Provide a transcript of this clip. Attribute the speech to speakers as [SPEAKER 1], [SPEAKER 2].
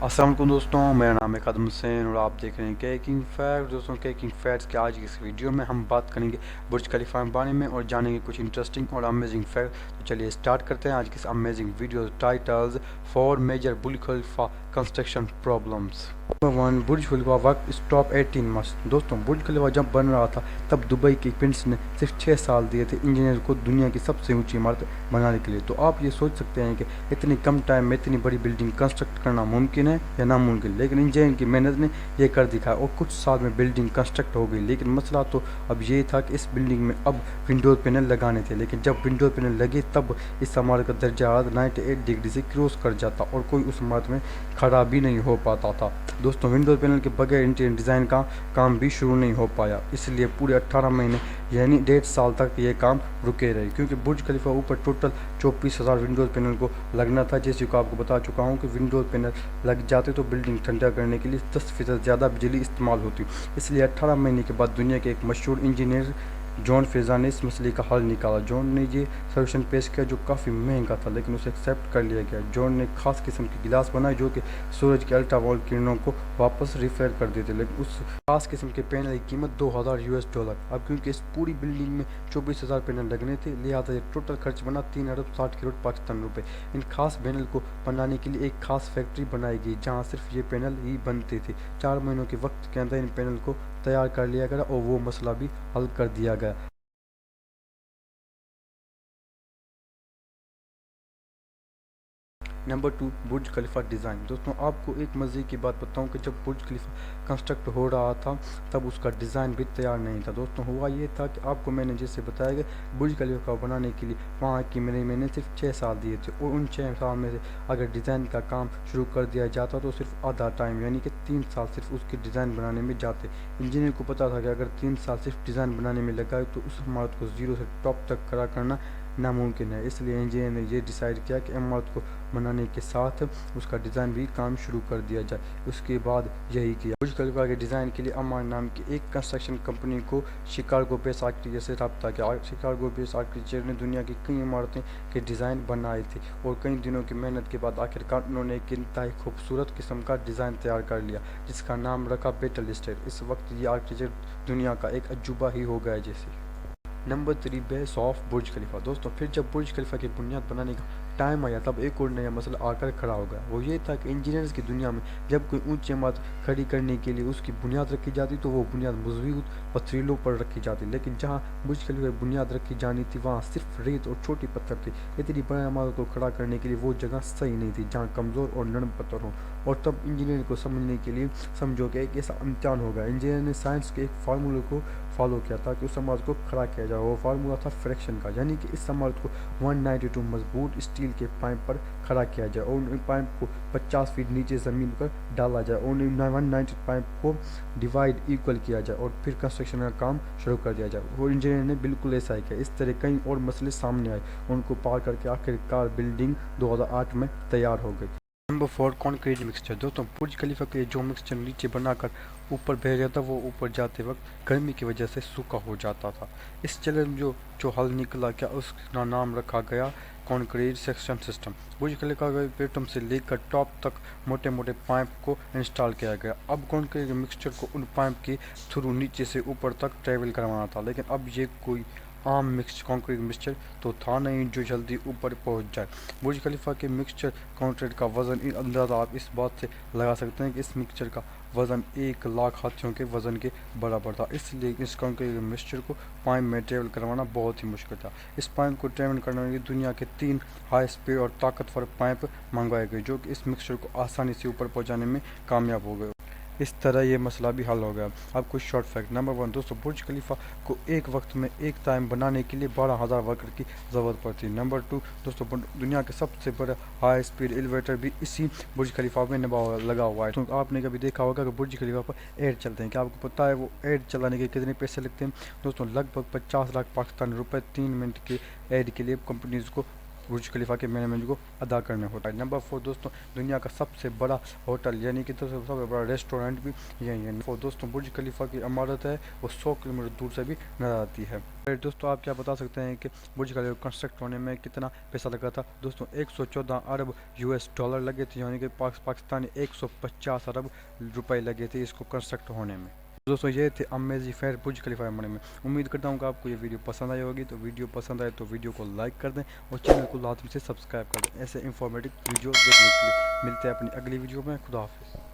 [SPEAKER 1] अस्सलाम वालेकुम दोस्तों, मेरा नाम है कदम हुसैन और आप देख रहे हैं केकिंग फैक्ट। दोस्तों केकिंग फैक्ट्स के आज की इस वीडियो में हम बात करेंगे बुर्ज खलीफा के बारे में और जानेंगे कुछ इंटरेस्टिंग और अमेजिंग फैक्ट। तो चलिए स्टार्ट करते हैं आज की इस अमेजिंग वीडियो टाइटल्स 4 मेजर बुर्ज खलीफा कंस्ट्रक्शन प्रॉब्लम्स। नंबर 1, बुर्ज खलीफा वर्क स्टॉप 18 मंथ्स। दोस्तों बुर्ज खलीफा जब बन रहा था तब दुबई के प्रिंस ने सिर्फ 6 साल दिए थे इंजीनियर को दुनिया की सबसे ऊंची इमारत बनाने के लिए। तो आप ये सोच सकते हैं कि इतनी कम टाइम में इतनी बड़ी बिल्डिंग कंस्ट्रक्ट करना मुमकिन है या नामुमकिन, लेकिन इंजीनियर की मेहनत ने ये कर दिखाया और कुछ साल में बिल्डिंग कंस्ट्रक्ट हो गई। लेकिन मसला तो अब ये था कि इस बिल्डिंग में अब विंडोज पैनल लगाने थे, लेकिन जब विंडोज पैनल लगे तब इस इमारत का दर्जा 98 डिग्री से क्रॉस कर जाता और कोई उस इमारत में खड़ा भी नहीं हो पाता था। दोस्तों विंडोज पैनल के बगैर इंटीरियर डिज़ाइन का काम भी शुरू नहीं हो पाया, इसलिए पूरे 18 महीने यानी 1.5 साल तक ये काम रुके रहे, क्योंकि बुर्ज खलीफा ऊपर टोटल 24,000 विंडोज पैनल को लगना था। जैसे कि आपको बता चुका हूँ कि विंडोज पैनल लग जाते तो बिल्डिंग ठंडा करने के लिए 10% ज़्यादा बिजली इस्तेमाल होती, इसलिए 18 महीने के बाद दुनिया के एक मशहूर इंजीनियर जॉन फ्रेज़र ने इस मसले का हल निकाला। जॉन ने ये सोल्यूशन पेश किया जो काफ़ी महंगा था, लेकिन उसे एक्सेप्ट कर लिया गया। जॉन ने खास किस्म की गिलास बनाए जो कि सूरज के अल्ट्रावायलेट किरणों को वापस रिफ्लेक्ट कर देते, लेकिन उस खास किस्म के पैनल की कीमत $2,000। अब क्योंकि इस पूरी बिल्डिंग में 24,000 पैनल लगने थे, लिहाजा ये टोटल खर्च बना 3 अरब 60 करोड़ पाकिस्तान रुपए। इन खास पैनल को बनाने के लिए एक खास फैक्ट्री बनाई गई जहाँ सिर्फ ये पैनल ही बनते थे। 4 महीनों के वक्त के अंदर इन पैनल को तैयार कर लिया गया और वो मसला भी हल कर दिया गया। नंबर 2, बुर्ज खलीफा डिज़ाइन। दोस्तों आपको एक मज़े की बात बताऊं कि जब बुर्ज खलीफा कंस्ट्रक्ट हो रहा था तब उसका डिज़ाइन भी तैयार नहीं था। दोस्तों हुआ ये था कि आपको मैंने जैसे बताया कि बुर्ज खलीफा बनाने के लिए वहाँ की मैंने सिर्फ 6 साल दिए थे और उन 6 साल में से अगर डिज़ाइन का काम शुरू कर दिया जाता तो सिर्फ आधा टाइम यानी कि 3 साल सिर्फ उसके डिज़ाइन बनाने में जाते। इंजीनियर को पता था कि अगर 3 साल सिर्फ डिज़ाइन बनाने में लगा तो उस इमारत को ज़ीरो से टॉप तक खड़ा करना नामुमकिन है, इसलिए इंजीनियर ने ये डिसाइड किया कि इमारत को बनाने के साथ उसका डिज़ाइन भी काम शुरू कर दिया जाए। उसके बाद यही किया। बुर्ज खलीफा के डिज़ाइन के लिए अमान नाम की एक कंस्ट्रक्शन कंपनी को शिकागो बेस्ड आर्किटेक्चर से रब्ता किया। शिकागो बेस्ड आर्किटेक्चर ने दुनिया की कई इमारतें के डिज़ाइन बनाए थे और कई दिनों की मेहनत के बाद आखिरकार उन्होंने एक इंतहाई खूबसूरत किस्म का डिज़ाइन तैयार कर लिया जिसका नाम रखा बेटल स्टेट। इस वक्त ये आर्किटेक्चर दुनिया का एक अजूबा ही हो गया जैसे। नंबर 3, बेस ऑफ बुर्ज खलीफा। दोस्तों फिर जब बुर्ज खलीफा की बुनियाद बनाने का टाइम आया तब एक और नया मसला आकर खड़ा हो गया। वो ये था कि इंजीनियर्स की दुनिया में जब कोई ऊंची इमारत खड़ी करने के लिए उसकी बुनियाद रखी जाती तो वो बुनियाद मजबूत पथरीलों पर रखी जाती, लेकिन जहाँ बुर्ज खलीफा की बुनियाद रखी जानी थी वहाँ सिर्फ रेत और छोटी पत्थर थे। इतनी बड़ी इमारत को खड़ा करने के लिए वो जगह सही नहीं थी जहाँ कमज़ोर और नरम पत्थर हों। और तब इंजीनियर को समझने के लिए समझो कि एक ऐसा इम्तिहान होगा। इंजीनियर ने साइंस के एक फार्मूले को फॉलो किया ताकि उस इमारत को खड़ा किया जाए। वो फार्मूला था फ्रैक्शन का, यानी कि इस इमारत को 192 मजबूत स्टील के पाइप पर खड़ा किया जाए और उन पाइप को 50 फीट नीचे ज़मीन पर डाला जाए और उन 190 पाइप को डिवाइड इक्वल किया जाए और फिर कंस्ट्रक्शन का काम शुरू कर दिया जाए। वो इंजीनियर ने बिल्कुल ऐसा ही किया। इस तरह कई और मसले सामने आए, उनको पार करके आखिरकार बिल्डिंग 2008 में तैयार हो गई। Number 4, concrete mixture. दोस्तों बुर्ज खलीफा के जो मिक्सचर नीचे बनाकर ऊपर भेज जाता वो ऊपर जाते वक्त गर्मी की वजह से सूखा हो जाता था। इस चैलेंज जो हल निकला क्या उसका नाम रखा गया कॉन्क्रीट सेक्शन सिस्टम। बुर्ज खलीफा के पेटम से लेकर टॉप तक मोटे मोटे पाइप को इंस्टॉल किया गया। अब कॉन्क्रीट मिक्सचर को उन पाइप के थ्रू नीचे से ऊपर तक ट्रेवल करवाना था, लेकिन अब ये कोई आम मिक्स कॉन्क्रीट मिक्सचर तो था नहीं जो जल्दी ऊपर पहुंच जाए। बुर्ज खलीफा के मिक्सचर कॉन्क्रीट का वजन अंदाज़ा आप इस बात से लगा सकते हैं कि इस मिक्सचर का वजन 1,00,000 हाथियों के वजन के बराबर था, इसलिए इस कॉन्क्रीट मिक्सचर को पाइप में ट्रेवल करवाना बहुत ही मुश्किल था। इस पाइप को ट्रेवल करने के लिए दुनिया के 3 हाई स्पीड और ताकतवर पाइप मंगवाए गए जो कि इस मिक्सचर को आसानी से ऊपर पहुँचाने में कामयाब हो गए। इस तरह ये मसला भी हल हो गया। अब कुछ शॉर्ट फैक्ट। नंबर 1, दोस्तों बुर्ज खलीफा को एक वक्त में एक टाइम बनाने के लिए 12,000 वर्कर की ज़रूरत पड़ती। नंबर 2, दोस्तों दुनिया के सबसे बड़ा हाई स्पीड एलिवेटर भी इसी बुर्ज खलीफा में लगा हुआ है। तो आपने कभी देखा होगा कि बुर्ज खलीफा पर एड चलते हैं, क्या आपको पता है वो एड चलाने के कितने पैसे लगते हैं? दोस्तों लगभग 50 लाख पाकिस्तानी रुपये 3 मिनट के एड के लिए कंपनीज को برج خلیفہ کے مینجمنٹ کو ادا کرنے ہوتا ہے۔ نمبر 4 دوستوں، دنیا کا سب سے بڑا ہوٹل یعنی کہ سب سے بڑا ریسٹورینٹ بھی یہی ہے۔ اور دوستوں برج خلیفہ کی عمارت ہے وہ 100 کلومیٹر دور سے بھی نظر آتی ہے۔ دوستوں آپ کیا بتا سکتے ہیں کہ برج خلیفہ کنسٹرکٹ ہونے میں کتنا پیسہ لگا تھا؟ دوستوں 114 ارب US ڈالر لگے تھے، یعنی کہ پاکستانی 150 ارب روپے لگے تھے اس کو کنسٹرکٹ ہونے میں۔ دوستوں یہ تھے امیزنگ فیکٹ برج خلیفہ بنانے میں۔ امید کرتا ہوں کہ آپ کو یہ ویڈیو پسند آئی ہوگی، تو ویڈیو پسند آئے تو ویڈیو کو لائک کر دیں اور چینل کو لازمی سے سبسکرائب کر دیں۔ ایسے انفارمیٹیو ویڈیو دیکھنے کے لیے ملتے ہیں اپنی اگلی ویڈیو میں۔ خدا حافظ۔